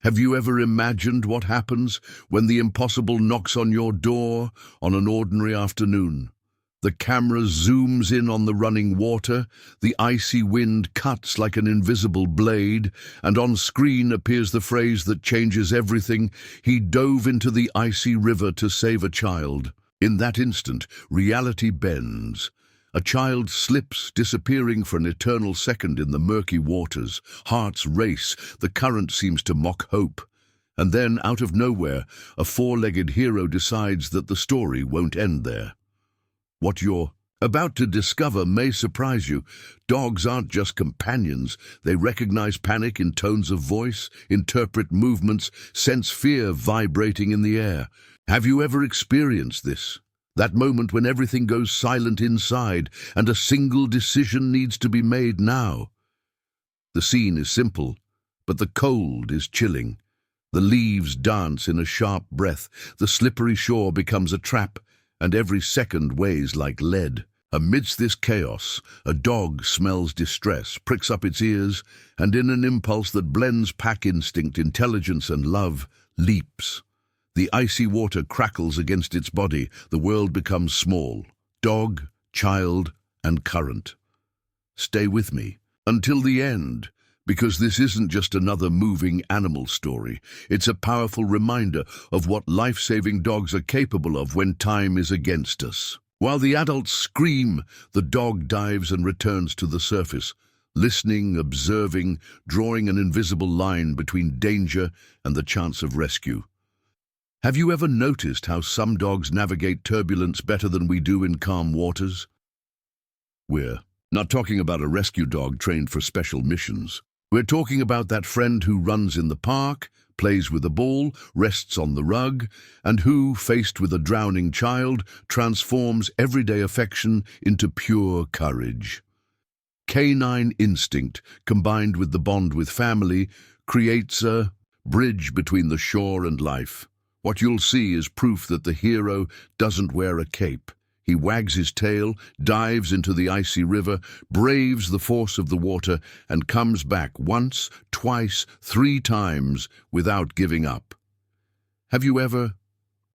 Have you ever imagined what happens when the impossible knocks on your door on an ordinary afternoon? The camera zooms in on the running water, the icy wind cuts like an invisible blade, and on screen appears the phrase that changes everything: he dove into the icy river to save a child. In that instant, reality bends. A child slips, disappearing for an eternal second in the murky waters. Hearts race, the current seems to mock hope. And then, out of nowhere, a four-legged hero decides that the story won't end there. What you're about to discover may surprise you. Dogs aren't just companions. They recognize panic in tones of voice, interpret movements, sense fear vibrating in the air. Have you ever experienced this? That moment when everything goes silent inside and a single decision needs to be made now. The scene is simple, but the cold is chilling. The leaves dance in a sharp breath, the slippery shore becomes a trap, and every second weighs like lead. Amidst this chaos, a dog smells distress, pricks up its ears, and in an impulse that blends pack instinct, intelligence, and love, leaps. The icy water crackles against its body. The world becomes small. Dog, child, and current. Stay with me until the end, because this isn't just another moving animal story. It's a powerful reminder of what life-saving dogs are capable of when time is against us. While the adults scream, the dog dives and returns to the surface, listening, observing, drawing an invisible line between danger and the chance of rescue. Have you ever noticed how some dogs navigate turbulence better than we do in calm waters? We're not talking about a rescue dog trained for special missions. We're talking about that friend who runs in the park, plays with a ball, rests on the rug, and who, faced with a drowning child, transforms everyday affection into pure courage. Canine instinct, combined with the bond with family, creates a bridge between the shore and life. What you'll see is proof that the hero doesn't wear a cape. He wags his tail, dives into the icy river, braves the force of the water, and comes back once, twice, 3 times without giving up. Have you ever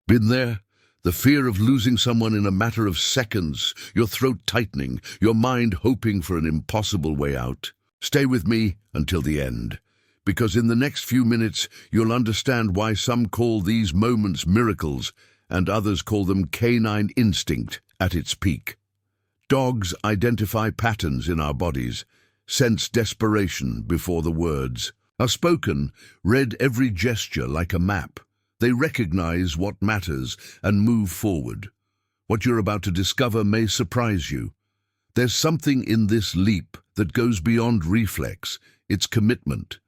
been there? The fear of losing someone in a matter of seconds, your throat tightening, your mind hoping for an impossible way out. Stay with me until the end, because in the next few minutes you'll understand why some call these moments miracles and others call them canine instinct at its peak. Dogs identify patterns in our bodies, sense desperation before the words are spoken, read every gesture like a map. They recognize what matters and move forward. What you're about to discover may surprise you. There's something in this leap that goes beyond reflex. It's commitment.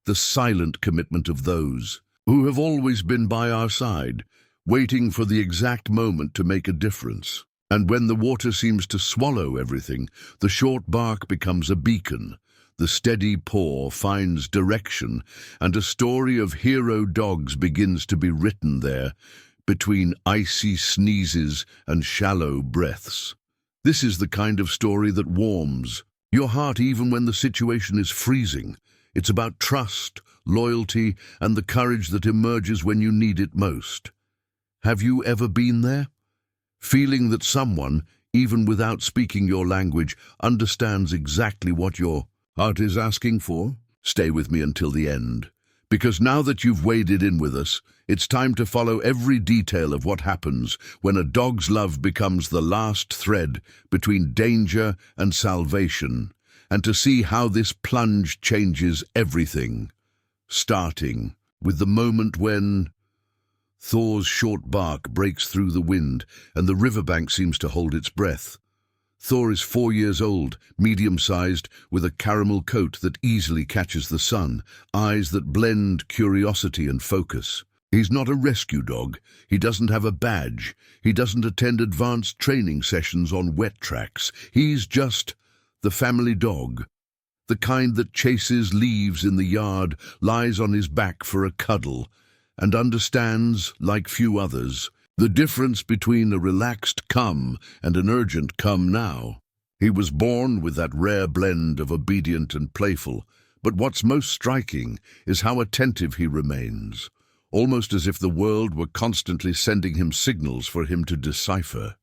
The silent commitment of those who have always been by our side, waiting for the exact moment to make a difference. And when the water seems to swallow everything, the short bark becomes a beacon. The steady paw finds direction, and a story of hero dogs begins to be written there, between icy sneezes and shallow breaths. This is the kind of story that warms your heart even when the situation is freezing. It's about trust, loyalty, and the courage that emerges when you need it most. Have you ever been there? Feeling that someone, even without speaking your language, understands exactly what your heart is asking for? Stay with me until the end, because now that you've waded in with us, it's time to follow every detail of what happens when a dog's love becomes the last thread between danger and salvation, and to see how this plunge changes everything, starting with the moment when Thor's short bark breaks through the wind and the riverbank seems to hold its breath. Thor is 4 years old, medium-sized, with a caramel coat that easily catches the sun, eyes that blend curiosity and focus. He's not a rescue dog. He doesn't have a badge. He doesn't attend advanced training sessions on wet tracks. He's just the family dog, the kind that chases leaves in the yard, lies on his back for a cuddle, and understands, like few others, the difference between a relaxed come and an urgent come now. He was born with that rare blend of obedient and playful, But what's most striking is how attentive he remains, almost as if the world were constantly sending him signals for him to decipher.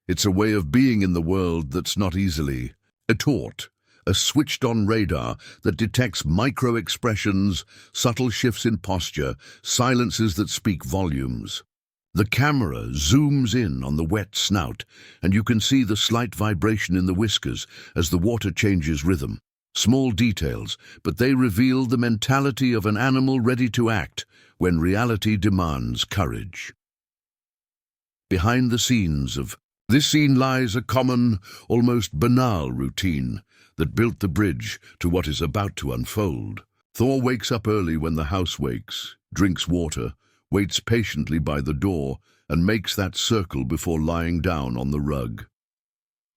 It's a way of being in the world that's not easily taught, a switched-on radar that detects micro-expressions, subtle shifts in posture, silences that speak volumes. The camera zooms in on the wet snout, and you can see the slight vibration in the whiskers as the water changes rhythm. Small details, but they reveal the mentality of an animal ready to act when reality demands courage. Behind the scenes of this scene lies a common, almost banal routine that built the bridge to what is about to unfold. Thor wakes up early when the house wakes, drinks water, waits patiently by the door, and makes that circle before lying down on the rug.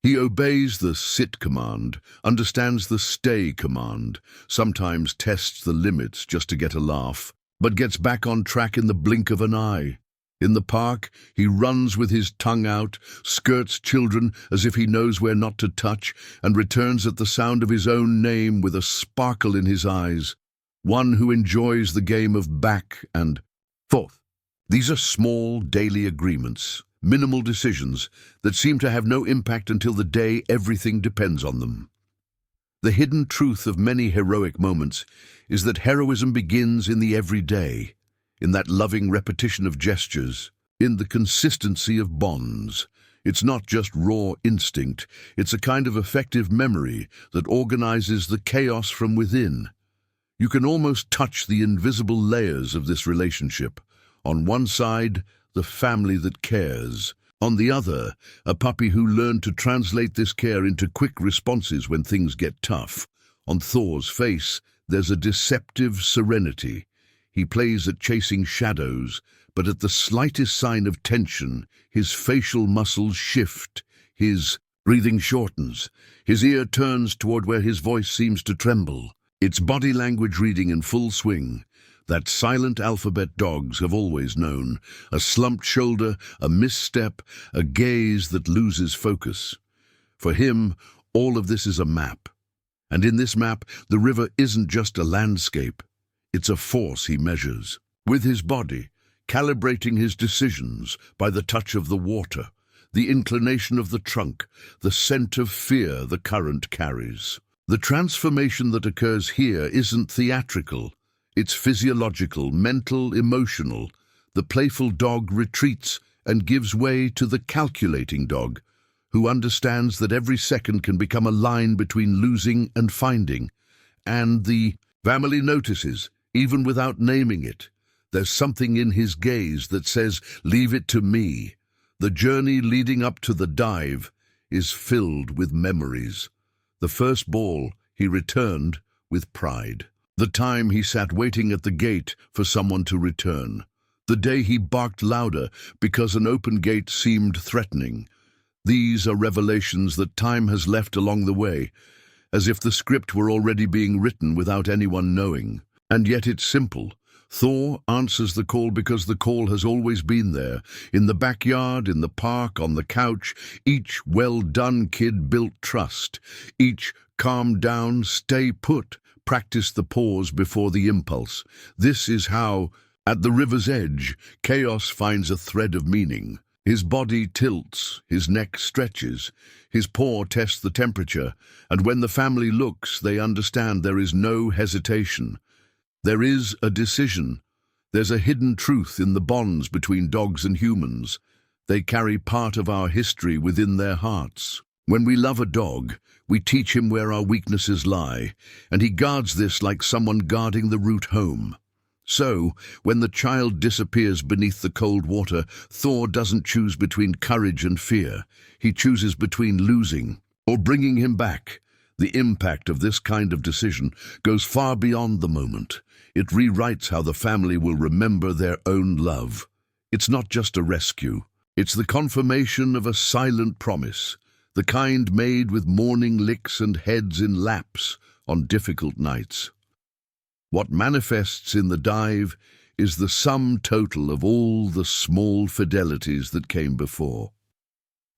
He obeys the sit command, understands the stay command, sometimes tests the limits just to get a laugh, but gets back on track in the blink of an eye. In the park, he runs with his tongue out, skirts children as if he knows where not to touch, and returns at the sound of his own name with a sparkle in his eyes, one who enjoys the game of back and forth. These are small, daily agreements, minimal decisions that seem to have no impact until the day everything depends on them. The hidden truth of many heroic moments is that heroism begins in the everyday, in that loving repetition of gestures, in the consistency of bonds. It's not just raw instinct, it's a kind of effective memory that organizes the chaos from within. You can almost touch the invisible layers of this relationship. On one side, the family that cares. On the other, a puppy who learned to translate this care into quick responses when things get tough. On Thor's face, there's a deceptive serenity. He plays at chasing shadows, but at the slightest sign of tension, his facial muscles shift, his breathing shortens, his ear turns toward where his voice seems to tremble. It's body language reading in full swing, that silent alphabet dogs have always known, a slumped shoulder, a misstep, a gaze that loses focus. For him, all of this is a map. And in this map, the river isn't just a landscape. It's a force he measures, with his body, calibrating his decisions by the touch of the water, the inclination of the trunk, the scent of fear the current carries. The transformation that occurs here isn't theatrical. It's physiological, mental, emotional. The playful dog retreats and gives way to the calculating dog, who understands that every second can become a line between losing and finding. And the family notices, even without naming it. There's something in his gaze that says, "Leave it to me." The journey leading up to the dive is filled with memories. The first ball he returned with pride. The time he sat waiting at the gate for someone to return. The day he barked louder because an open gate seemed threatening. These are revelations that time has left along the way, as if the script were already being written without anyone knowing. And yet it's simple. Thor answers the call because the call has always been there. In the backyard, in the park, on the couch, each well-done kid built trust. Each calm down, stay put, practice the pause before the impulse. This is how, at the river's edge, chaos finds a thread of meaning. His body tilts, his neck stretches, his paw tests the temperature, and when the family looks, they understand there is no hesitation. There is a decision. There's a hidden truth in the bonds between dogs and humans. They carry part of our history within their hearts. When we love a dog, we teach him where our weaknesses lie, and he guards this like someone guarding the route home. So, when the child disappears beneath the cold water, Thor doesn't choose between courage and fear. He chooses between losing or bringing him back. The impact of this kind of decision goes far beyond the moment. It rewrites how the family will remember their own love. It's not just a rescue. It's the confirmation of a silent promise, the kind made with morning licks and heads in laps on difficult nights. What manifests in the dive is the sum total of all the small fidelities that came before.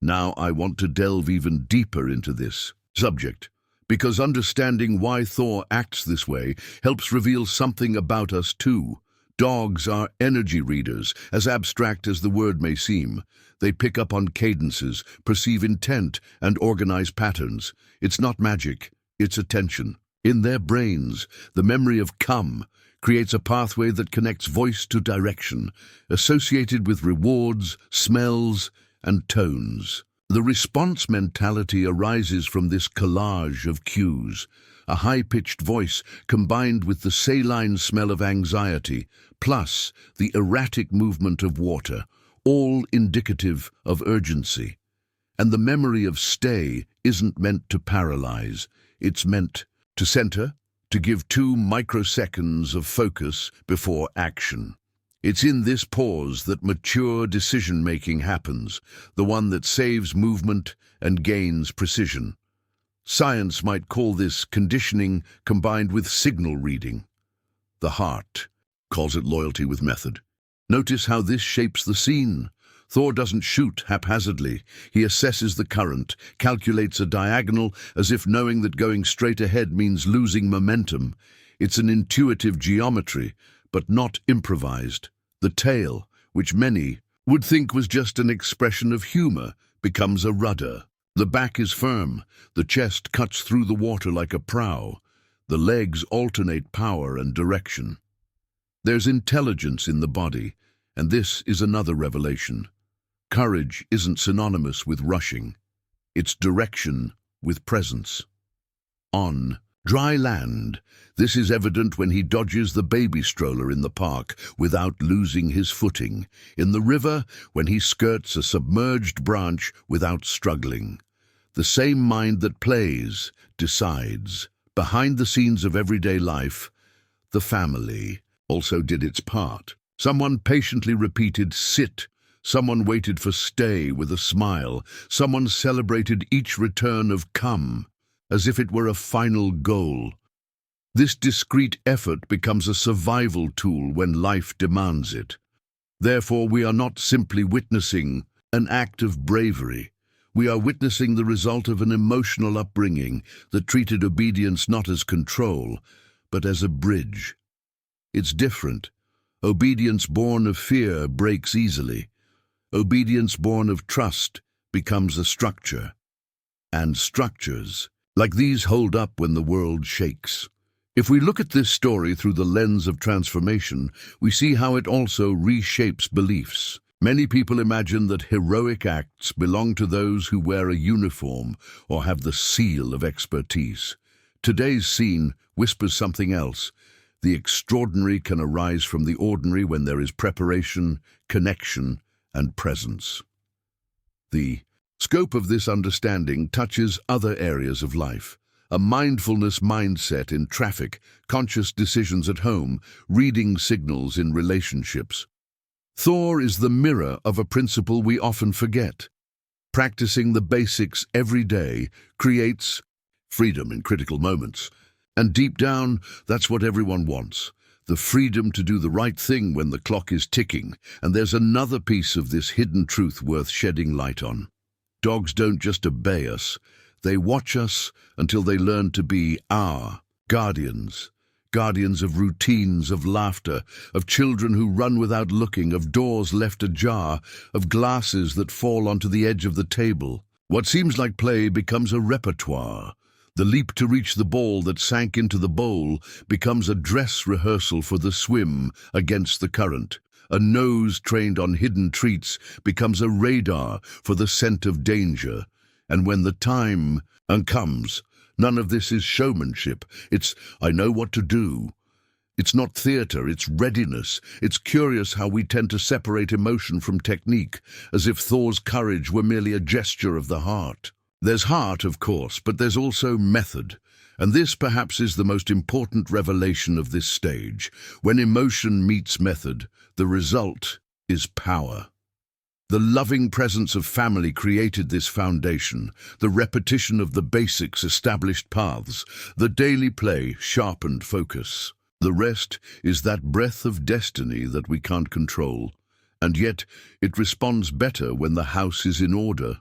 Now I want to delve even deeper into this subject, because understanding why Thor acts this way helps reveal something about us too. Dogs are energy readers, as abstract as the word may seem. They pick up on cadences, perceive intent, and organize patterns. It's not magic, it's attention. In their brains, the memory of come creates a pathway that connects voice to direction, associated with rewards, smells, and tones. The response mentality arises from this collage of cues, a high-pitched voice combined with the saline smell of anxiety, plus the erratic movement of water, all indicative of urgency. And the memory of stay isn't meant to paralyze, it's meant to center, to give 2 microseconds of focus before action. It's in this pause that mature decision-making happens, the one that saves movement and gains precision. Science might call this conditioning combined with signal reading. The heart calls it loyalty with method. Notice how this shapes the scene. Thor doesn't shoot haphazardly. He assesses the current, calculates a diagonal as if knowing that going straight ahead means losing momentum. It's an intuitive geometry, but not improvised. The tail, which many would think was just an expression of humor, becomes a rudder. The back is firm. The chest cuts through the water like a prow. The legs alternate power and direction. There's intelligence in the body, and this is another revelation. Courage isn't synonymous with rushing. It's direction with presence. On dry land, this is evident when he dodges the baby stroller in the park without losing his footing. In the river, when he skirts a submerged branch without struggling. The same mind that plays, decides. Behind the scenes of everyday life, the family also did its part. Someone patiently repeated sit. Someone waited for stay with a smile. Someone celebrated each return of come, as if it were a final goal. This discreet effort becomes a survival tool when life demands it. Therefore, we are not simply witnessing an act of bravery. We are witnessing the result of an emotional upbringing that treated obedience not as control, but as a bridge. It's different. Obedience born of fear breaks easily. Obedience born of trust becomes a structure. And structures like these hold up when the world shakes. If we look at this story through the lens of transformation, we see how it also reshapes beliefs. Many people imagine that heroic acts belong to those who wear a uniform or have the seal of expertise. Today's scene whispers something else. The extraordinary can arise from the ordinary when there is preparation, connection, and presence. The scope of this understanding touches other areas of life. A mindfulness mindset in traffic, conscious decisions at home, reading signals in relationships. Thor is the mirror of a principle we often forget. Practicing the basics every day creates freedom in critical moments. And deep down, that's what everyone wants. The freedom to do the right thing when the clock is ticking. And there's another piece of this hidden truth worth shedding light on. Dogs don't just obey us. They watch us until they learn to be our guardians. Guardians of routines, of laughter, of children who run without looking, of doors left ajar, of glasses that fall onto the edge of the table. What seems like play becomes a repertoire. The leap to reach the ball that sank into the bowl becomes a dress rehearsal for the swim against the current. A nose trained on hidden treats becomes a radar for the scent of danger. And when the time comes, none of this is showmanship. It's, I know what to do. It's not theater, it's readiness. It's curious how we tend to separate emotion from technique, as if Thor's courage were merely a gesture of the heart. There's heart, of course, but there's also method. And this perhaps is the most important revelation of this stage. When emotion meets method, the result is power. The loving presence of family created this foundation. The repetition of the basics established paths. The daily play sharpened focus. The rest is that breath of destiny that we can't control. And yet, it responds better when the house is in order.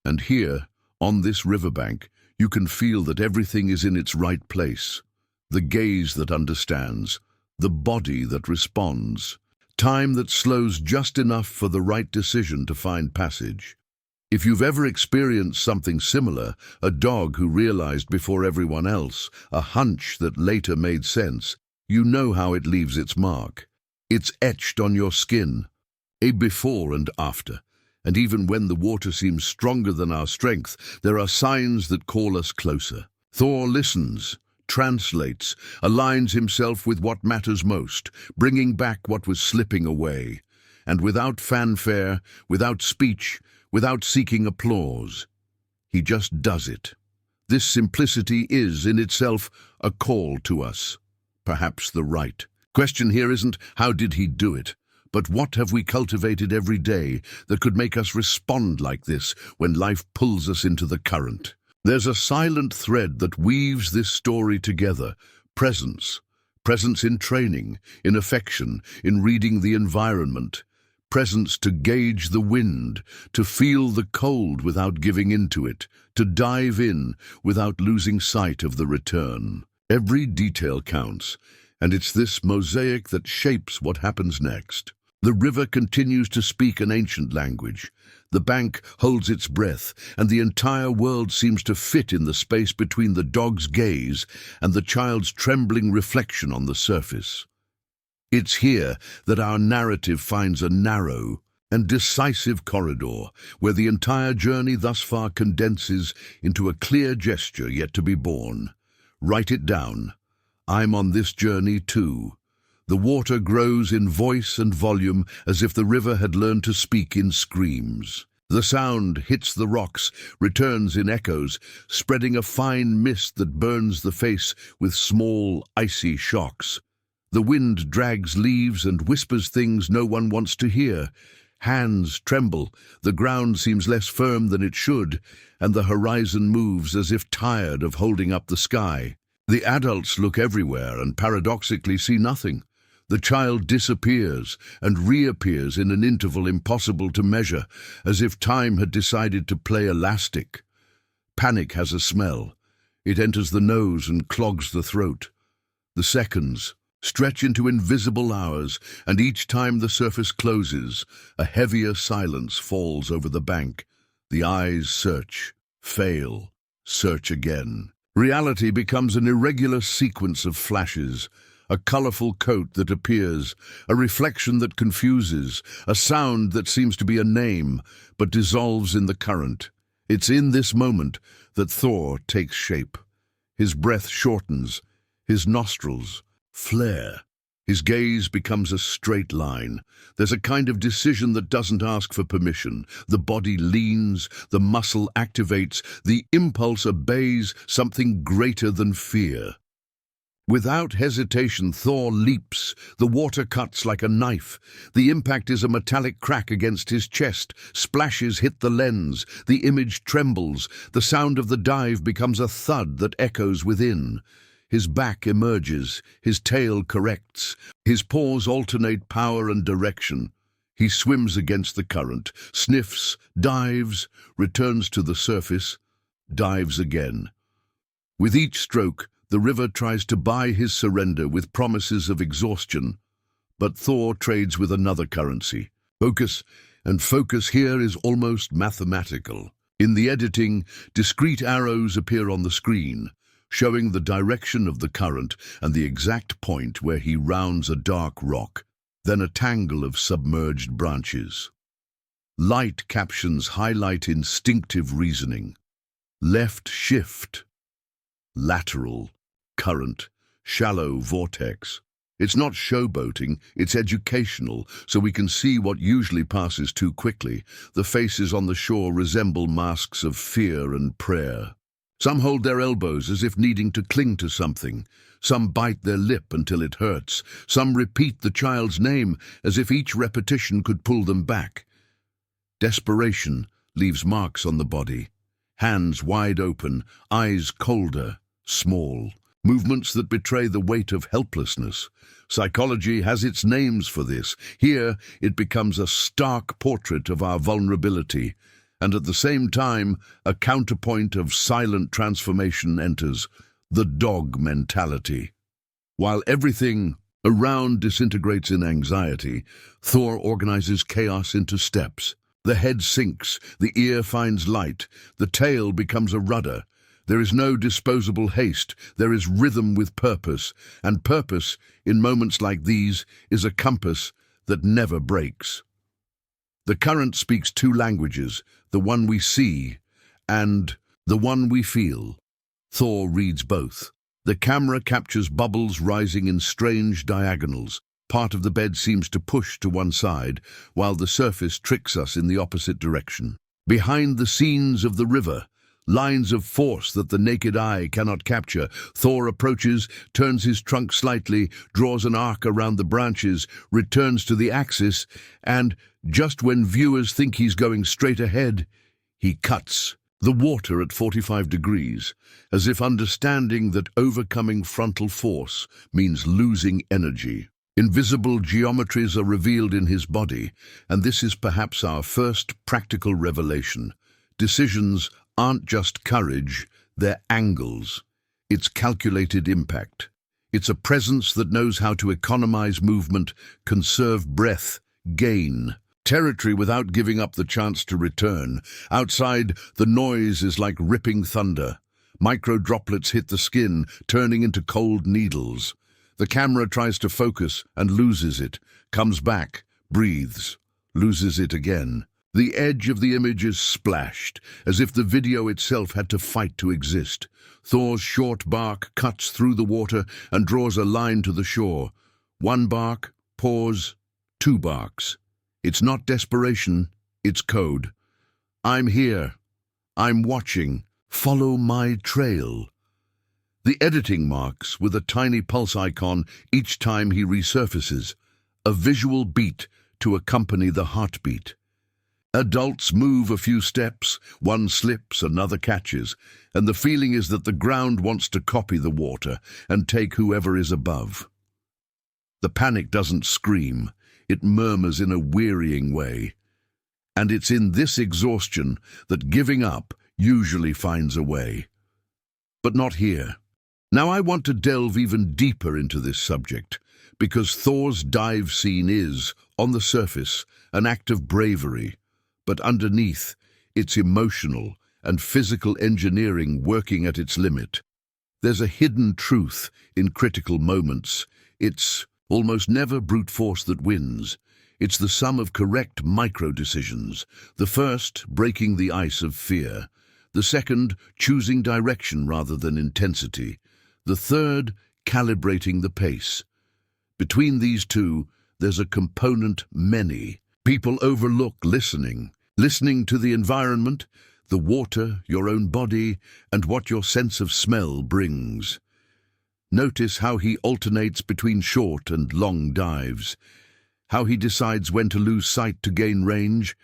And here, on this riverbank, You can feel that everything is in its right place. The gaze that understands, the body that responds, time that slows just enough for the right decision to find passage. If you've ever experienced something similar, a dog who realized before everyone else, a hunch that later made sense, you know how it leaves its mark. It's etched on your skin, a before and after. And even when the water seems stronger than our strength, there are signs that call us closer. Thor listens, translates, aligns himself with what matters most, bringing back what was slipping away. And without fanfare, without speech, without seeking applause, he just does it. This simplicity is, in itself, a call to us. Perhaps the right. Question here isn't, how did he do it? But what have we cultivated every day that could make us respond like this when life pulls us into the current? There's a silent thread that weaves this story together. Presence. Presence in training, in affection, in reading the environment. Presence to gauge the wind, to feel the cold without giving into it, to dive in without losing sight of the return. Every detail counts, and it's this mosaic that shapes what happens next. The river continues to speak an ancient language. The bank holds its breath, and the entire world seems to fit in the space between the dog's gaze and the child's trembling reflection on the surface. It's here that our narrative finds a narrow and decisive corridor, where the entire journey thus far condenses into a clear gesture yet to be born. Write it down. I'm on this journey too. The water grows in voice and volume as if the river had learned to speak in screams. The sound hits the rocks, returns in echoes, spreading a fine mist that burns the face with small, icy shocks. The wind drags leaves and whispers things no one wants to hear. Hands tremble, the ground seems less firm than it should, and the horizon moves as if tired of holding up the sky. The adults look everywhere and paradoxically see nothing. The child disappears and reappears in an interval impossible to measure, as if time had decided to play elastic. Panic has a smell. It enters the nose and clogs the throat. The seconds stretch into invisible hours, and each time the surface closes, a heavier silence falls over the bank. The eyes search, fail, search again. Reality becomes an irregular sequence of flashes, a colorful coat that appears, a reflection that confuses, a sound that seems to be a name, but dissolves in the current. It's in this moment that Thor takes shape. His breath shortens, his nostrils flare. His gaze becomes a straight line. There's a kind of decision that doesn't ask for permission. The body leans, the muscle activates, the impulse obeys something greater than fear. Without hesitation, Thor leaps. The water cuts like a knife. The impact is a metallic crack against his chest. Splashes hit the lens. The image trembles. The sound of the dive becomes a thud that echoes within. His back emerges, his tail corrects, his paws alternate power and direction. He swims against the current, sniffs, dives, returns to the surface, dives again. With each stroke, the river tries to buy his surrender with promises of exhaustion, but Thor trades with another currency, focus, and focus here is almost mathematical. In the editing, discrete arrows appear on the screen, showing the direction of the current and the exact point where he rounds a dark rock, then a tangle of submerged branches. Light captions highlight instinctive reasoning. Left shift, lateral, current, shallow vortex. It's not showboating, it's educational, so we can see what usually passes too quickly. The faces on the shore resemble masks of fear and prayer. Some hold their elbows as if needing to cling to something. Some bite their lip until it hurts. Some repeat the child's name as if each repetition could pull them back. Desperation leaves marks on the body. Hands wide open, eyes colder, small. Movements that betray the weight of helplessness. Psychology has its names for this. Here, it becomes a stark portrait of our vulnerability. And at the same time, a counterpoint of silent transformation enters, the dog mentality. While everything around disintegrates in anxiety, Thor organizes chaos into steps. The head sinks, the ear finds light, the tail becomes a rudder. There is no disposable haste, there is rhythm with purpose, and purpose, in moments like these, is a compass that never breaks. The current speaks two languages, the one we see and the one we feel. Thor reads both. The camera captures bubbles rising in strange diagonals. Part of the bed seems to push to one side, while the surface tricks us in the opposite direction. Behind the scenes of the river, lines of force that the naked eye cannot capture, Thor approaches, turns his trunk slightly, draws an arc around the branches, returns to the axis, and, just when viewers think he's going straight ahead, he cuts the water at 45 degrees, as if understanding that overcoming frontal force means losing energy. Invisible geometries are revealed in his body, and this is perhaps our first practical revelation. Decisions aren't just courage, they're angles. It's calculated impact. It's a presence that knows how to economize movement, conserve breath, gain territory without giving up the chance to return. Outside, the noise is like ripping thunder. Micro droplets hit the skin, turning into cold needles. The camera tries to focus and loses it, comes back, breathes, loses it again. The edge of the image is splashed, as if the video itself had to fight to exist. Thor's short bark cuts through the water and draws a line to the shore. One bark, pause, two barks. It's not desperation, it's code. I'm here. I'm watching. Follow my trail. The editing marks with a tiny pulse icon each time he resurfaces, a visual beat to accompany the heartbeat. Adults move a few steps, one slips, another catches, and the feeling is that the ground wants to copy the water and take whoever is above. The panic doesn't scream, it murmurs in a wearying way. And it's in this exhaustion that giving up usually finds a way. But not here. Now I want to delve even deeper into this subject, because Thor's dive scene is, on the surface, an act of bravery, but underneath, it's emotional and physical engineering working at its limit. There's a hidden truth in critical moments. It's almost never brute force that wins. It's the sum of correct micro-decisions. The first, breaking the ice of fear. The second, choosing direction rather than intensity. The third, calibrating the pace. Between these two, there's a component many people overlook: listening. Listening to the environment, the water, your own body, and what your sense of smell brings. Notice how he alternates between short and long dives, how he decides when to lose sight to gain range,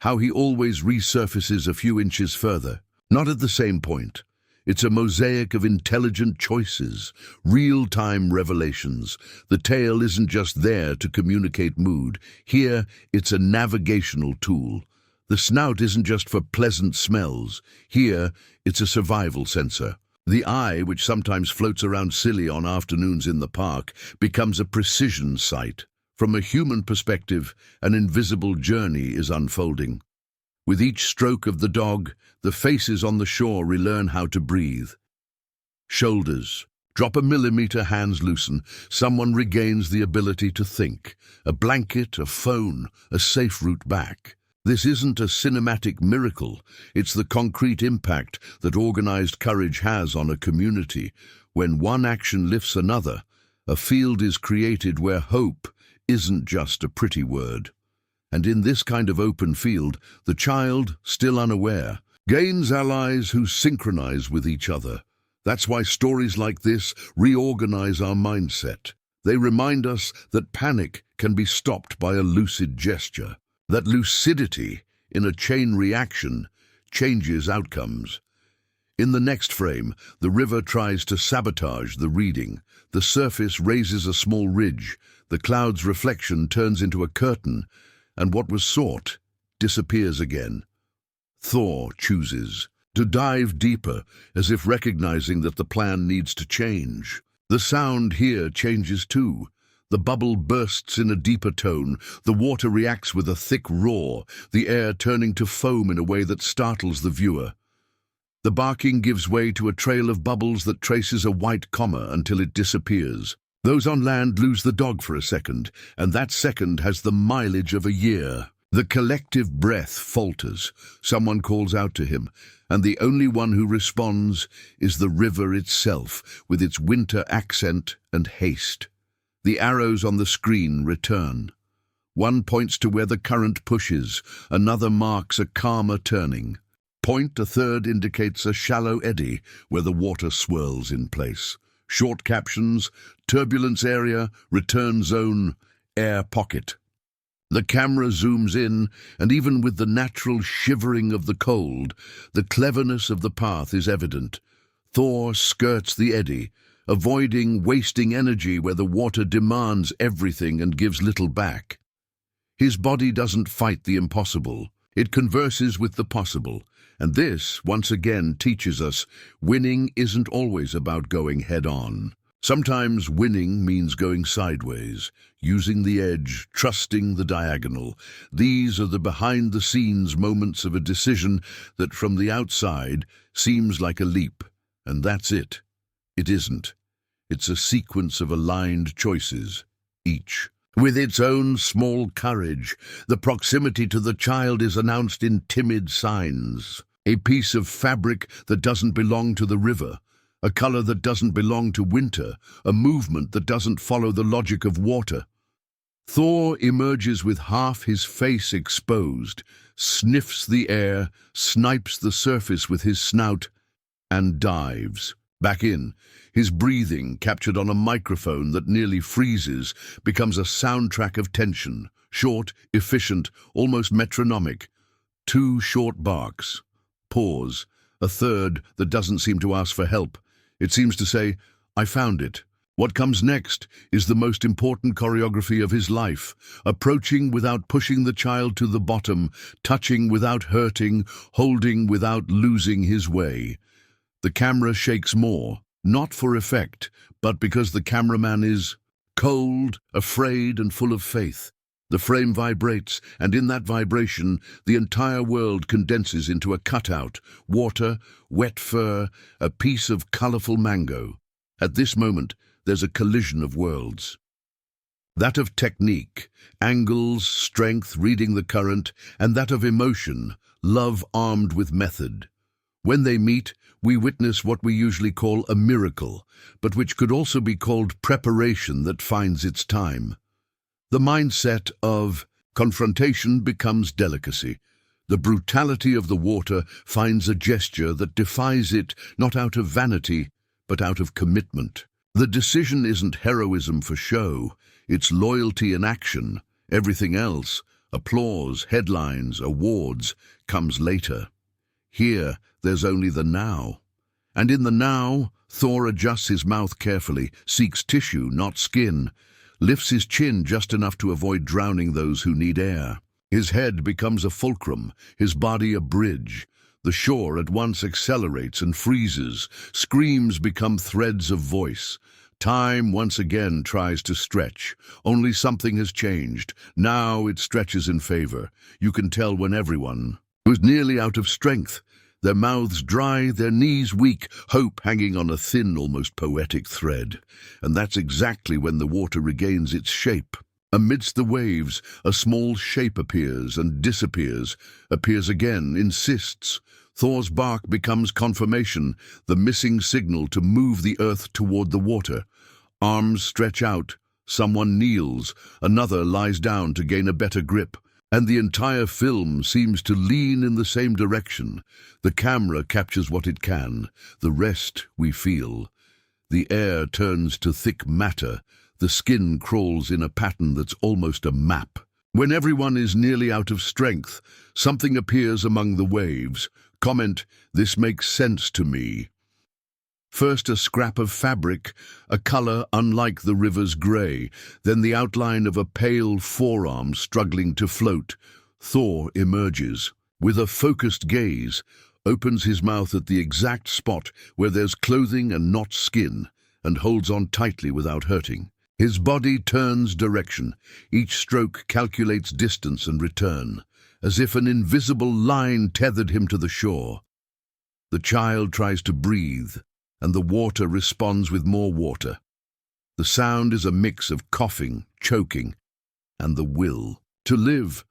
how he always resurfaces a few inches further, not at the same point. It's a mosaic of intelligent choices, real-time revelations. The tail isn't just there to communicate mood. Here, it's a navigational tool. The snout isn't just for pleasant smells. Here, it's a survival sensor. The eye, which sometimes floats around silly on afternoons in the park, becomes a precision sight. From a human perspective, an invisible journey is unfolding. With each stroke of the dog, the faces on the shore relearn how to breathe. Shoulders. Drop a millimeter, hands loosen. Someone regains the ability to think. A blanket, a phone, a safe route back. This isn't a cinematic miracle. It's the concrete impact that organized courage has on a community. When one action lifts another, a field is created where hope isn't just a pretty word. And in this kind of open field, the child, still unaware, gains allies who synchronize with each other. That's why stories like this reorganize our mindset. They remind us that panic can be stopped by a lucid gesture. That lucidity, in a chain reaction, changes outcomes. In the next frame, the river tries to sabotage the reading. The surface raises a small ridge. The cloud's reflection turns into a curtain, and what was sought disappears again. Thor chooses to dive deeper, as if recognizing that the plan needs to change. The sound here changes too. The bubble bursts in a deeper tone, the water reacts with a thick roar, the air turning to foam in a way that startles the viewer. The barking gives way to a trail of bubbles that traces a white comma until it disappears. Those on land lose the dog for a second, and that second has the mileage of a year. The collective breath falters. Someone calls out to him, and the only one who responds is the river itself, with its winter accent and haste. The arrows on the screen return. One points to where the current pushes, another marks a calmer turning. Point a third indicates a shallow eddy where the water swirls in place. Short captions: turbulence area, return zone, air pocket. The camera zooms in, and even with the natural shivering of the cold, the cleverness of the path is evident. Thor skirts the eddy, avoiding wasting energy where the water demands everything and gives little back. His body doesn't fight the impossible, it converses with the possible. And this, once again, teaches us winning isn't always about going head-on. Sometimes winning means going sideways, using the edge, trusting the diagonal. These are the behind-the-scenes moments of a decision that from the outside seems like a leap. And that's it. It isn't. It's a sequence of aligned choices, each with its own small courage. The proximity to the child is announced in timid signs. A piece of fabric that doesn't belong to the river, a color that doesn't belong to winter, a movement that doesn't follow the logic of water. Thor emerges with half his face exposed, sniffs the air, snipes the surface with his snout, and dives. Back in, his breathing, captured on a microphone that nearly freezes, becomes a soundtrack of tension, short, efficient, almost metronomic. 2 short barks. Pause. A third that doesn't seem to ask for help. It seems to say, I found it. What comes next is the most important choreography of his life, approaching without pushing the child to the bottom, touching without hurting, holding without losing his way. The camera shakes more, not for effect, but because the cameraman is cold, afraid, and full of faith. The frame vibrates, and in that vibration, the entire world condenses into a cutout: water, wet fur, a piece of colorful mango. At this moment, there's a collision of worlds. That of technique, angles, strength, reading the current, and that of emotion, love armed with method. When they meet, we witness what we usually call a miracle, but which could also be called preparation that finds its time. The mindset of confrontation becomes delicacy. The brutality of the water finds a gesture that defies it, not out of vanity, but out of commitment. The decision isn't heroism for show, it's loyalty in action. Everything else, applause, headlines, awards, comes later. Here, there's only the now. And in the now, Thor adjusts his mouth carefully, seeks tissue, not skin, lifts his chin just enough to avoid drowning those who need air. His head becomes a fulcrum, his body a bridge. The shore at once accelerates and freezes. Screams become threads of voice. Time once again tries to stretch. Only something has changed. Now it stretches in favor. You can tell when everyone was nearly out of strength, their mouths dry, their knees weak, hope hanging on a thin, almost poetic thread. And that's exactly when the water regains its shape. Amidst the waves, a small shape appears and disappears, appears again, insists. Thor's bark becomes confirmation, the missing signal to move the earth toward the water. Arms stretch out, someone kneels, another lies down to gain a better grip. And the entire film seems to lean in the same direction. The camera captures what it can, the rest we feel. The air turns to thick matter, the skin crawls in a pattern that's almost a map. When everyone is nearly out of strength, something appears among the waves. Comment, "This makes sense to me." First a scrap of fabric, a color unlike the river's gray, then the outline of a pale forearm struggling to float. Thor emerges. with a focused gaze, opens his mouth at the exact spot where there's clothing and not skin, and holds on tightly without hurting. His body turns direction. Each stroke calculates distance and return, as if an invisible line tethered him to the shore. The child tries to breathe, and the water responds with more water. The sound is a mix of coughing, choking, and the will to live.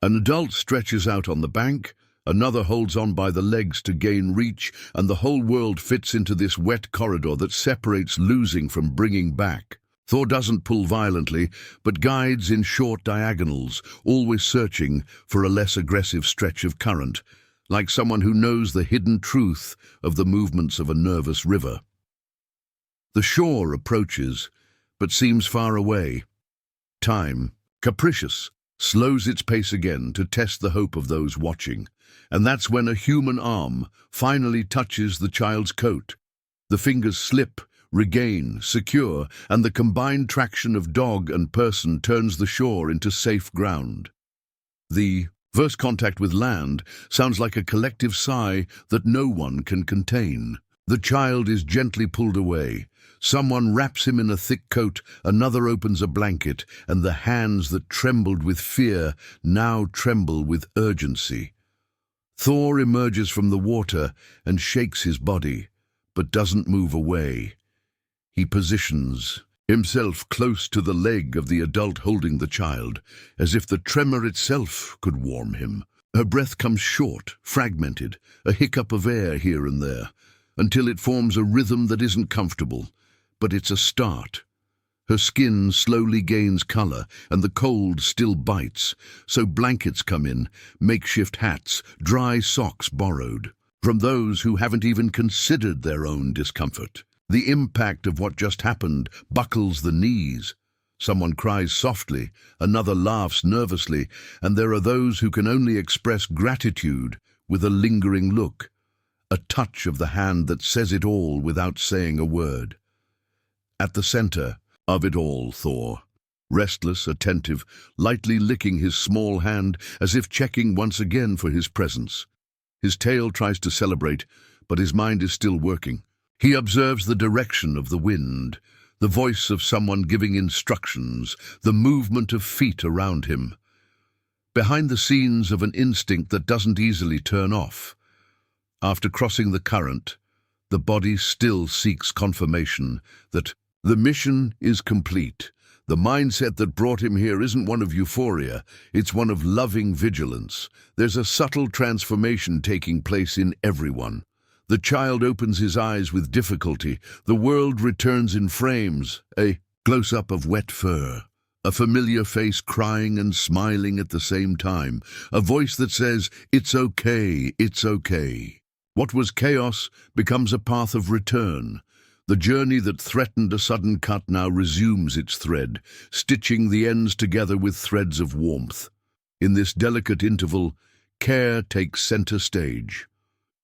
An adult stretches out on the bank, another holds on by the legs to gain reach, and the whole world fits into this wet corridor that separates losing from bringing back. Thor doesn't pull violently, but guides in short diagonals, always searching for a less aggressive stretch of current, like someone who knows the hidden truth of the movements of a nervous river. The shore approaches, but seems far away. Time, capricious, slows its pace again to test the hope of those watching, and that's when a human arm finally touches the child's coat. The fingers slip, regain, secure, and the combined traction of dog and person turns the shore into safe ground. The first contact with land sounds like a collective sigh that no one can contain. The child is gently pulled away. Someone wraps him in a thick coat, another opens a blanket, and the hands that trembled with fear now tremble with urgency. Thor emerges from the water and shakes his body, but doesn't move away. He positions himself close to the leg of the adult holding the child, as if the tremor itself could warm him. Her breath comes short, fragmented, a hiccup of air here and there, until it forms a rhythm that isn't comfortable, but it's a start. Her skin slowly gains color, and the cold still bites, so blankets come in, makeshift hats, dry socks borrowed, from those who haven't even considered their own discomfort. The impact of what just happened buckles the knees. Someone cries softly, another laughs nervously, and there are those who can only express gratitude with a lingering look, a touch of the hand that says it all without saying a word. At the center of it all, Thor, restless, attentive, lightly licking his small hand as if checking once again for his presence. His tail tries to celebrate, but his mind is still working. He observes the direction of the wind, the voice of someone giving instructions, the movement of feet around him. Behind the scenes of an instinct that doesn't easily turn off. After crossing the current, the body still seeks confirmation that the mission is complete. The mindset that brought him here isn't one of euphoria, it's one of loving vigilance. There's a subtle transformation taking place in everyone. The child opens his eyes with difficulty. The world returns in frames, a close-up of wet fur, a familiar face crying and smiling at the same time, a voice that says, "It's okay, it's okay." What was chaos becomes a path of return. The journey that threatened a sudden cut now resumes its thread, stitching the ends together with threads of warmth. In this delicate interval, care takes center stage.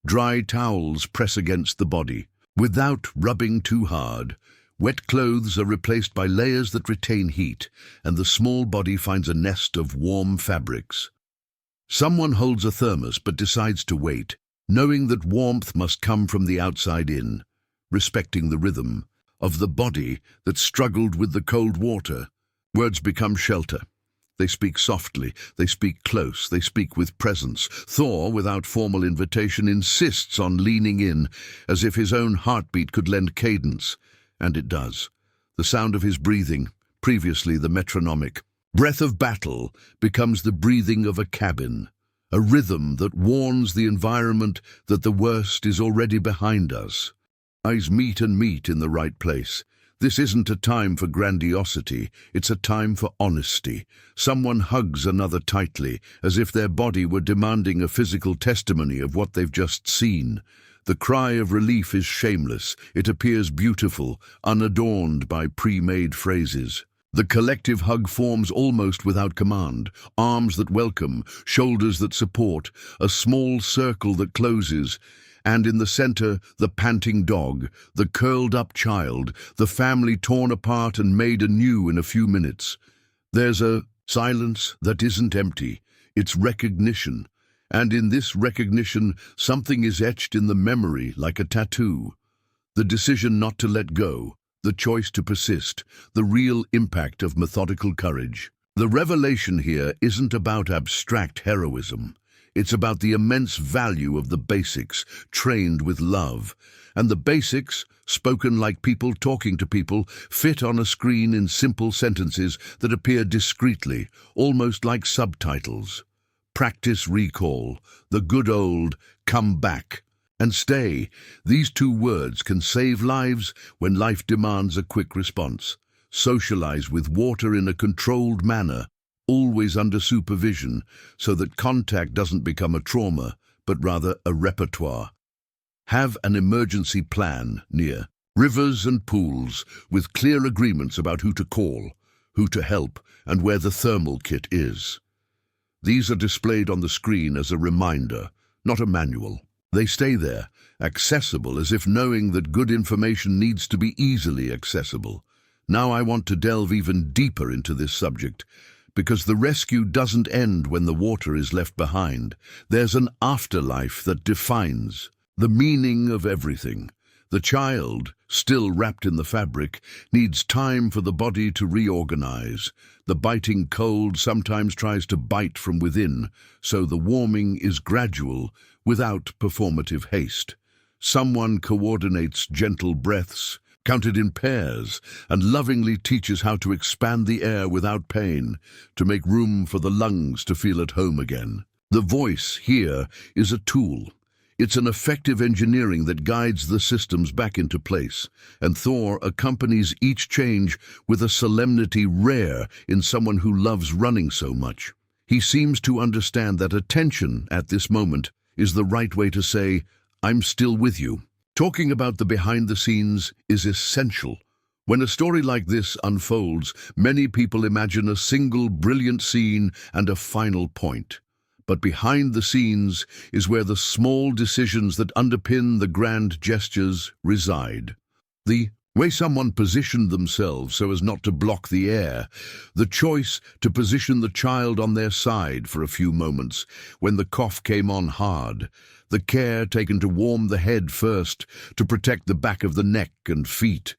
Dry towels press against the body. Without rubbing too hard, wet clothes are replaced by layers that retain heat, and the small body finds a nest of warm fabrics. Someone holds a thermos but decides to wait, knowing that warmth must come from the outside in, respecting the rhythm of the body that struggled with the cold water. Words become shelter. They speak softly, they speak close, they speak with presence. Thor, without formal invitation, insists on leaning in, as if his own heartbeat could lend cadence. And it does. The sound of his breathing, previously the metronomic breath of battle, becomes the breathing of a cabin, a rhythm that warns the environment that the worst is already behind us. Eyes meet and meet in the right place. This isn't a time for grandiosity, it's a time for honesty. Someone hugs another tightly, as if their body were demanding a physical testimony of what they've just seen. The cry of relief is shameless. It appears beautiful, unadorned by pre-made phrases. The collective hug forms almost without command, arms that welcome, shoulders that support, a small circle that closes, and in the center, the panting dog, the curled-up child, the family torn apart and made anew in a few minutes. There's a silence that isn't empty, it's recognition, And in this recognition, something is etched in the memory like a tattoo. The decision not to let go, the choice to persist, the real impact of methodical courage. The revelation here isn't about abstract heroism. It's about the immense value of the basics, trained with love. And the basics, spoken like people talking to people, fit on a screen in simple sentences that appear discreetly, almost like subtitles. Practice recall, the good old come back and stay. These two words can save lives when life demands a quick response. Socialize with water in a controlled manner, always under supervision, so that contact doesn't become a trauma, but rather a repertoire. Have an emergency plan near rivers and pools with clear agreements about who to call, who to help, and where the thermal kit is. These are displayed on the screen as a reminder, not a manual. They stay there, accessible as if knowing that good information needs to be easily accessible. Now I want to delve even deeper into this subject, because the rescue doesn't end when the water is left behind. There's an afterlife that defines the meaning of everything. The child, still wrapped in the fabric, needs time for the body to reorganize. The biting cold sometimes tries to bite from within, so the warming is gradual, without performative haste. Someone coordinates gentle breaths, counted in pairs, and lovingly teaches how to expand the air without pain, to make room for the lungs to feel at home again. The voice here is a tool. It's an effective engineering that guides the systems back into place, and Thor accompanies each change with a solemnity rare in someone who loves running so much. He seems to understand that attention at this moment is the right way to say, I'm still with you. Talking about the behind the scenes is essential. When a story like this unfolds, many people imagine a single brilliant scene and a final point. But behind the scenes is where the small decisions that underpin the grand gestures reside. The way someone positioned themselves so as not to block the air, the choice to position the child on their side for a few moments when the cough came on hard, the care taken to warm the head first, to protect the back of the neck and feet,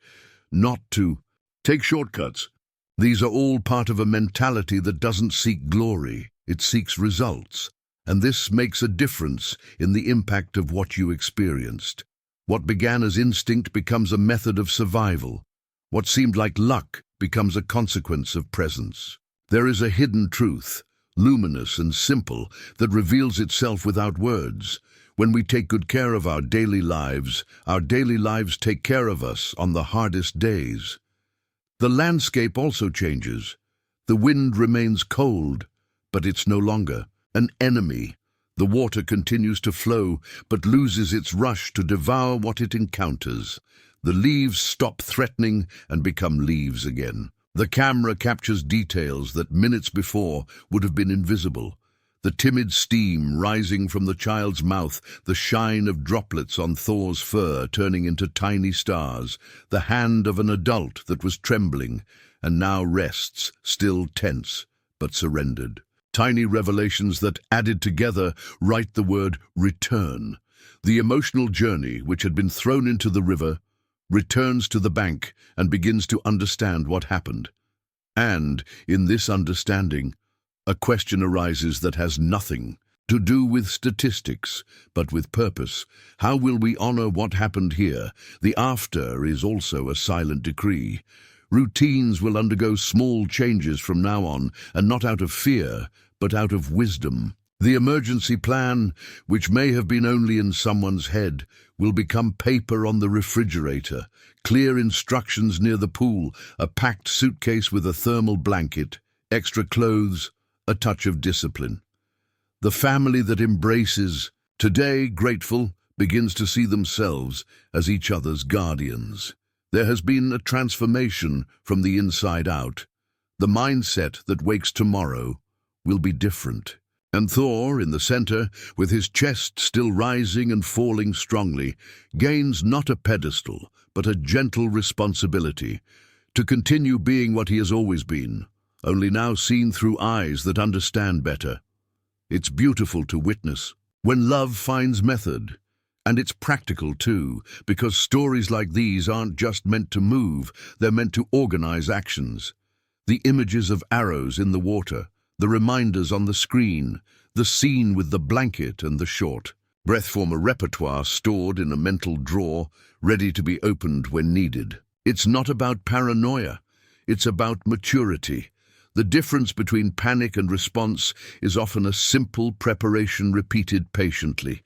not to take shortcuts. These are all part of a mentality that doesn't seek glory, it seeks results. And this makes a difference in the impact of what you experienced. What began as instinct becomes a method of survival. What seemed like luck becomes a consequence of presence. There is a hidden truth, luminous and simple, that reveals itself without words. When we take good care of our daily lives take care of us on the hardest days. The landscape also changes. The wind remains cold, but it's no longer an enemy. The water continues to flow, but loses its rush to devour what it encounters. The leaves stop threatening and become leaves again. The camera captures details that minutes before would have been invisible. The timid steam rising from the child's mouth, the shine of droplets on Thor's fur turning into tiny stars, the hand of an adult that was trembling and now rests, still tense, but surrendered. Tiny revelations that, added together, write the word return. The emotional journey, which had been thrown into the river, returns to the bank and begins to understand what happened. And, in this understanding, a question arises that has nothing to do with statistics, but with purpose. How will we honor what happened here? The after is also a silent decree. Routines will undergo small changes from now on, and not out of fear, but out of wisdom. The emergency plan, which may have been only in someone's head, will become paper on the refrigerator, clear instructions near the pool, a packed suitcase with a thermal blanket, extra clothes, a touch of discipline. The family that embraces, today grateful, begins to see themselves as each other's guardians. There has been a transformation from the inside out. The mindset that wakes tomorrow will be different. And Thor, in the center, with his chest still rising and falling strongly, gains not a pedestal, but a gentle responsibility to continue being what he has always been, only now seen through eyes that understand better. It's beautiful to witness when love finds method. And it's practical too, because stories like these aren't just meant to move, they're meant to organize actions. The images of arrows in the water, the reminders on the screen, the scene with the blanket and the short. Breath form a repertoire stored in a mental drawer, ready to be opened when needed. It's not about paranoia, it's about maturity. The difference between panic and response is often a simple preparation repeated patiently.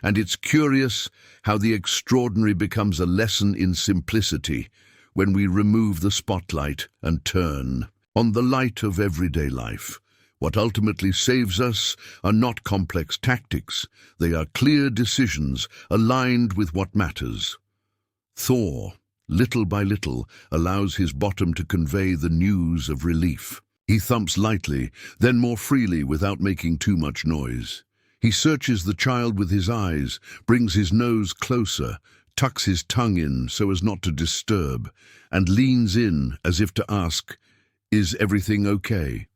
And it's curious how the extraordinary becomes a lesson in simplicity when we remove the spotlight and turn on the light of everyday life. What ultimately saves us are not complex tactics. They are clear decisions aligned with what matters. Thor, little by little, allows his bottom to convey the news of relief. He thumps lightly, then more freely without making too much noise. He searches the child with his eyes, brings his nose closer, tucks his tongue in so as not to disturb, and leans in as if to ask, "Is everything okay?"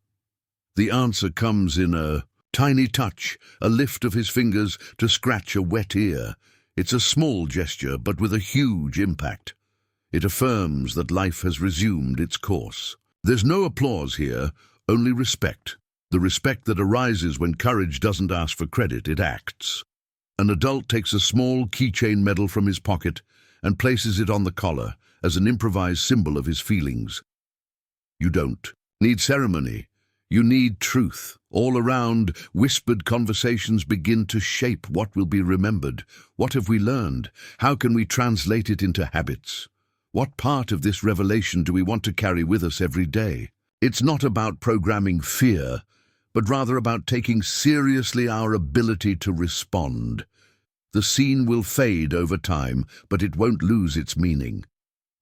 The answer comes in a tiny touch, a lift of his fingers to scratch a wet ear. It's a small gesture, but with a huge impact. It affirms that life has resumed its course. There's no applause here, only respect. The respect that arises when courage doesn't ask for credit, it acts. An adult takes a small keychain medal from his pocket and places it on the collar as an improvised symbol of his feelings. You don't need ceremony. You need truth. All around, whispered conversations begin to shape what will be remembered. What have we learned? How can we translate it into habits? What part of this revelation do we want to carry with us every day? It's not about programming fear, but rather about taking seriously our ability to respond. The scene will fade over time, but it won't lose its meaning.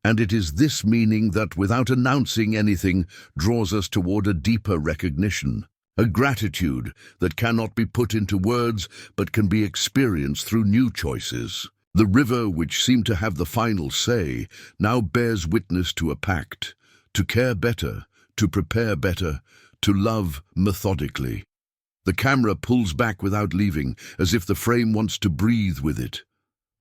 And it is this meaning that, without announcing anything, draws us toward a deeper recognition, a gratitude that cannot be put into words but can be experienced through new choices. The river, which seemed to have the final say, now bears witness to a pact, to care better, to prepare better, to love methodically. The camera pulls back without leaving, as if the frame wants to breathe with it.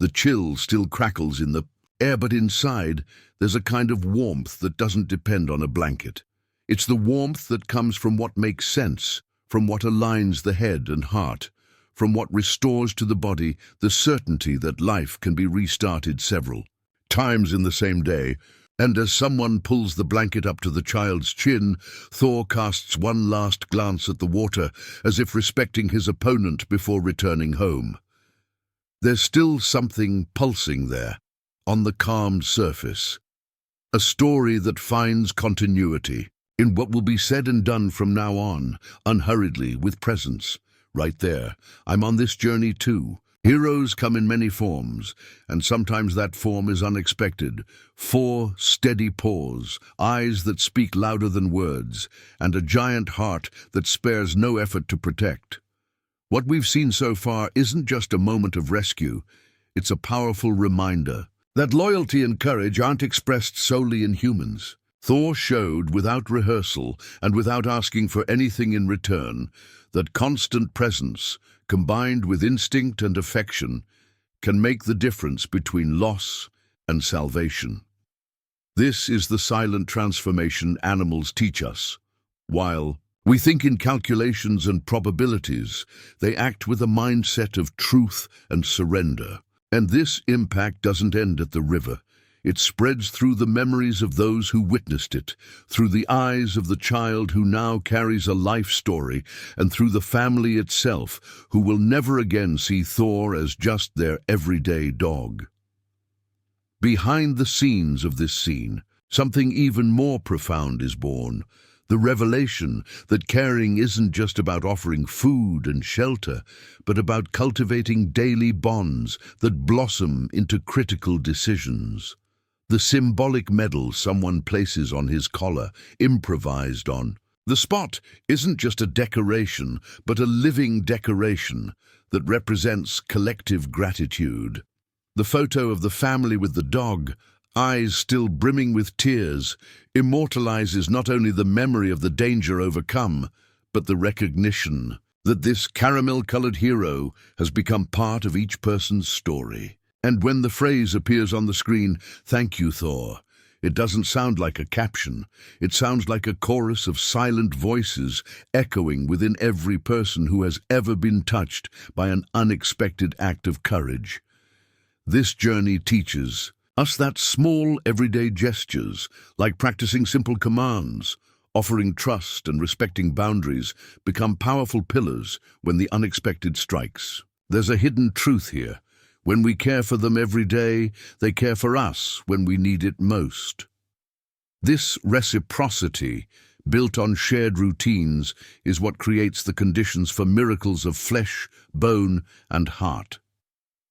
The chill still crackles in the air, but inside there's a kind of warmth that doesn't depend on a blanket. It's the warmth that comes from what makes sense, from what aligns the head and heart, from what restores to the body the certainty that life can be restarted several times in the same day. And as someone pulls the blanket up to the child's chin, Thor casts one last glance at the water, as if respecting his opponent before returning home. There's still something pulsing there, on the calmed surface. A story that finds continuity in what will be said and done from now on, unhurriedly, with presence. Right there, I'm on this journey too. Heroes come in many forms, and sometimes that form is unexpected. 4 steady paws, eyes that speak louder than words, and a giant heart that spares no effort to protect. What we've seen so far isn't just a moment of rescue, it's a powerful reminder that loyalty and courage aren't expressed solely in humans. Thor showed, without rehearsal and without asking for anything in return, that constant presence, combined with instinct and affection, can make the difference between loss and salvation. This is the silent transformation animals teach us. While we think in calculations and probabilities, they act with a mindset of truth and surrender. And this impact doesn't end at the river. It spreads through the memories of those who witnessed it, through the eyes of the child who now carries a life story, and through the family itself, who will never again see Thor as just their everyday dog. Behind the scenes of this scene, something even more profound is born. The revelation that caring isn't just about offering food and shelter, but about cultivating daily bonds that blossom into critical decisions. The symbolic medal someone places on his collar, improvised on the spot, isn't just a decoration, but a living decoration that represents collective gratitude. The photo of the family with the dog, eyes still brimming with tears, immortalizes not only the memory of the danger overcome, but the recognition that this caramel-colored hero has become part of each person's story. And when the phrase appears on the screen, "Thank you, Thor," it doesn't sound like a caption. It sounds like a chorus of silent voices echoing within every person who has ever been touched by an unexpected act of courage. This journey teaches us that small, everyday gestures, like practicing simple commands, offering trust and respecting boundaries, become powerful pillars when the unexpected strikes. There's a hidden truth here. When we care for them every day, they care for us when we need it most. This reciprocity, built on shared routines, is what creates the conditions for miracles of flesh, bone, and heart.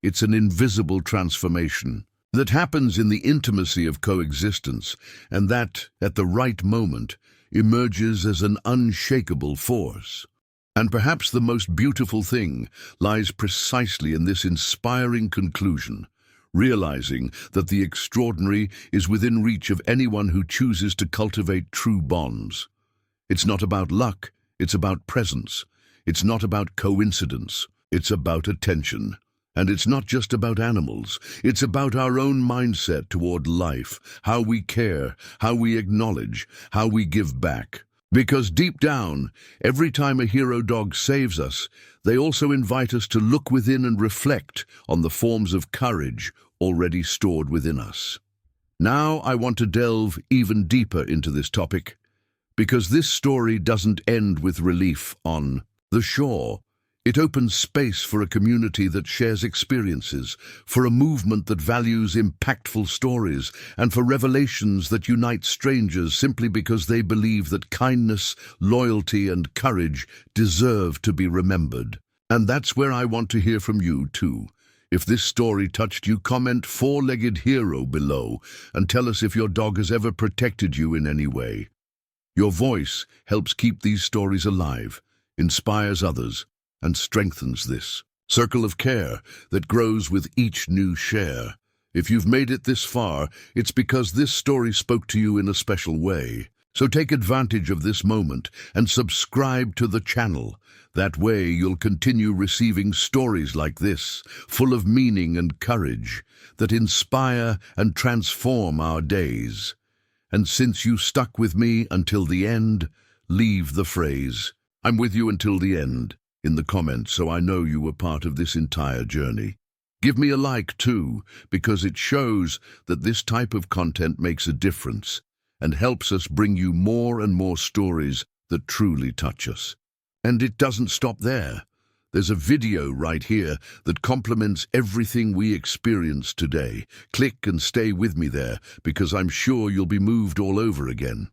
It's an invisible transformation that happens in the intimacy of coexistence, and that, at the right moment, emerges as an unshakable force. And perhaps the most beautiful thing lies precisely in this inspiring conclusion, realizing that the extraordinary is within reach of anyone who chooses to cultivate true bonds. It's not about luck, it's about presence. It's not about coincidence, it's about attention. And it's not just about animals, it's about our own mindset toward life, how we care, how we acknowledge, how we give back. Because deep down, every time a hero dog saves us, they also invite us to look within and reflect on the forms of courage already stored within us. Now I want to delve even deeper into this topic, because this story doesn't end with relief on the shore. It opens space for a community that shares experiences, for a movement that values impactful stories, and for revelations that unite strangers simply because they believe that kindness, loyalty, and courage deserve to be remembered. And that's where I want to hear from you, too. If this story touched you, comment "four-legged hero" below and tell us if your dog has ever protected you in any way. Your voice helps keep these stories alive, inspires others, and strengthens this circle of care that grows with each new share. If you've made it this far, it's because this story spoke to you in a special way. So take advantage of this moment and subscribe to the channel. That way you'll continue receiving stories like this, full of meaning and courage, that inspire and transform our days. And since you stuck with me until the end, leave the phrase, "I'm with you until the end," in the comments so I know you were part of this entire journey. Give me a like too, because it shows that this type of content makes a difference and helps us bring you more and more stories that truly touch us. And it doesn't stop there. There's a video right here that complements everything we experienced today. Click and stay with me there, because I'm sure you'll be moved all over again.